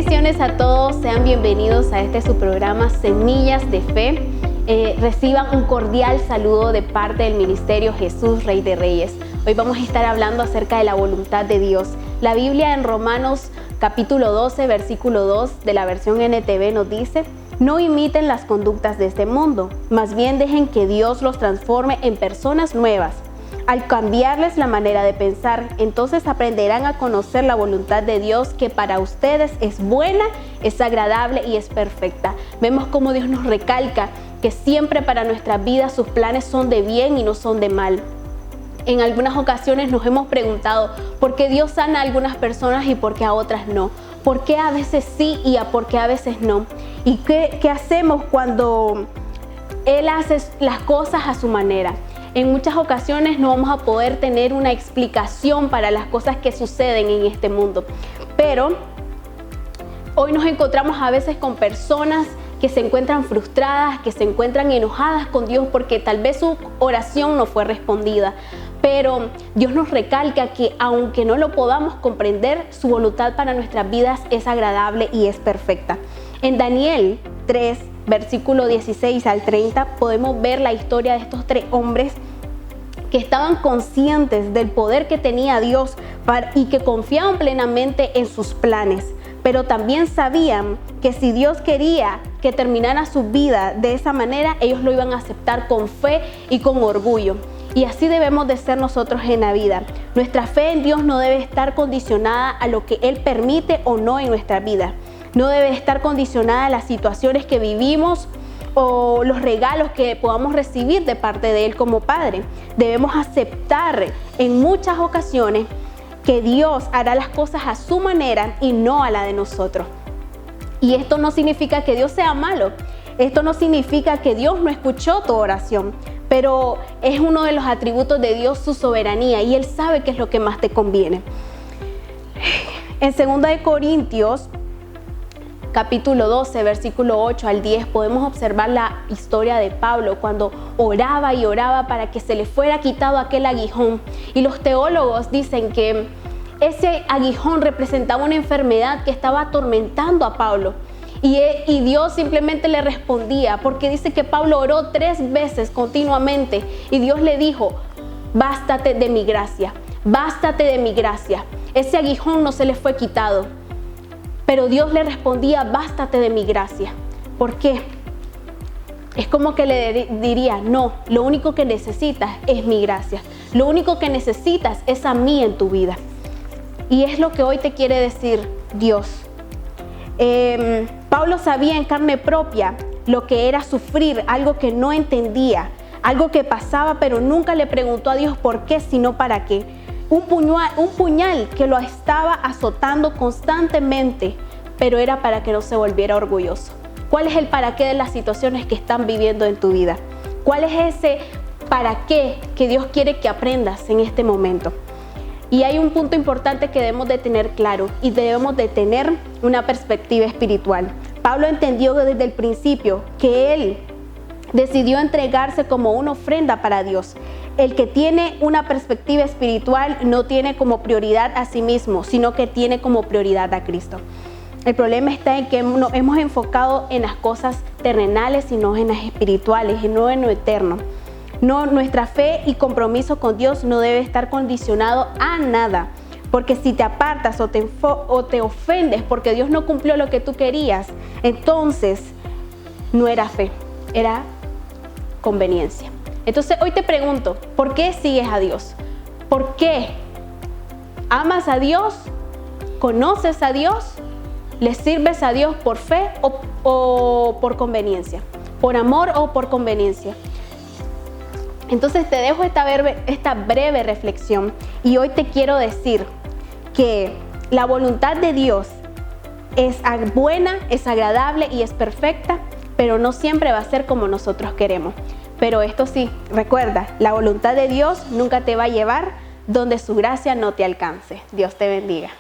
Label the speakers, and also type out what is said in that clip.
Speaker 1: Bendiciones a todos, sean bienvenidos a su programa Semillas de Fe. Reciban un cordial saludo de parte del Ministerio Jesús Rey de Reyes. Hoy vamos a estar hablando acerca de la voluntad de Dios. La Biblia en Romanos capítulo 12, versículo 2 de la versión NTV nos dice: no imiten las conductas de este mundo, más bien dejen que Dios los transforme en personas nuevas. Al cambiarles la manera de pensar, entonces aprenderán a conocer la voluntad de Dios, que para ustedes es buena, es agradable y es perfecta. Vemos cómo Dios nos recalca que siempre para nuestras vidas sus planes son de bien y no son de mal. En algunas ocasiones nos hemos preguntado por qué Dios sana a algunas personas y por qué a otras no. ¿Por qué a veces sí y por qué a veces no? ¿Y qué hacemos cuando Él hace las cosas a su manera? En muchas ocasiones no vamos a poder tener una explicación para las cosas que suceden en este mundo. Pero hoy nos encontramos a veces con personas que se encuentran frustradas, que se encuentran enojadas con Dios porque tal vez su oración no fue respondida. Pero Dios nos recalca que aunque no lo podamos comprender, su voluntad para nuestras vidas es agradable y es perfecta. En Daniel 3, versículo 16 al 30, podemos ver la historia de estos tres hombres que estaban conscientes del poder que tenía Dios y que confiaban plenamente en sus planes. Pero también sabían que si Dios quería que terminara su vida de esa manera, ellos lo iban a aceptar con fe y con orgullo. Y así debemos de ser nosotros en la vida. Nuestra fe en Dios no debe estar condicionada a lo que Él permite o no en nuestra vida. No debe estar condicionada a las situaciones que vivimos o los regalos que podamos recibir de parte de Él como Padre. Debemos aceptar en muchas ocasiones que Dios hará las cosas a su manera y no a la de nosotros. Y esto no significa que Dios sea malo. Esto no significa que Dios no escuchó tu oración. Pero es uno de los atributos de Dios, su soberanía, y Él sabe qué es lo que más te conviene. En 2 de Corintios capítulo 12, versículo 8 al 10, podemos observar la historia de Pablo cuando oraba y oraba para que se le fuera quitado aquel aguijón. Y los teólogos dicen que ese aguijón representaba una enfermedad que estaba atormentando a Pablo. Y Dios simplemente le respondía, porque dice que Pablo oró 3 veces continuamente y Dios le dijo: bástate de mi gracia, bástate de mi gracia. Ese aguijón no se le fue quitado. Pero Dios le respondía: bástate de mi gracia. ¿Por qué? Es como que le diría: no, lo único que necesitas es mi gracia. Lo único que necesitas es a mí en tu vida. Y es lo que hoy te quiere decir Dios. Pablo sabía en carne propia lo que era sufrir, algo que no entendía, algo que pasaba, pero nunca le preguntó a Dios por qué, sino para qué. Un puñal que lo estaba azotando constantemente, pero era para que no se volviera orgulloso. ¿Cuál es el para qué de las situaciones que están viviendo en tu vida? ¿Cuál es ese para qué que Dios quiere que aprendas en este momento? Y hay un punto importante que debemos de tener claro, y debemos de tener una perspectiva espiritual. Pablo entendió desde el principio que él decidió entregarse como una ofrenda para Dios. El que tiene una perspectiva espiritual no tiene como prioridad a sí mismo, sino que tiene como prioridad a Cristo. El problema está en que nos hemos enfocado en las cosas terrenales y no en las espirituales, y no en lo eterno. No, nuestra fe y compromiso con Dios no debe estar condicionado a nada, porque si te apartas o te ofendes porque Dios no cumplió lo que tú querías, entonces no era fe, era conveniencia. Entonces hoy te pregunto: ¿por qué sigues a Dios? ¿Por qué? ¿Amas a Dios? ¿Conoces a Dios? ¿Le sirves a Dios por fe o por conveniencia? ¿Por amor o por conveniencia? Entonces te dejo esta breve reflexión, y hoy te quiero decir que la voluntad de Dios es buena, es agradable y es perfecta, pero no siempre va a ser como nosotros queremos. Pero esto sí, recuerda, la voluntad de Dios nunca te va a llevar donde su gracia no te alcance. Dios te bendiga.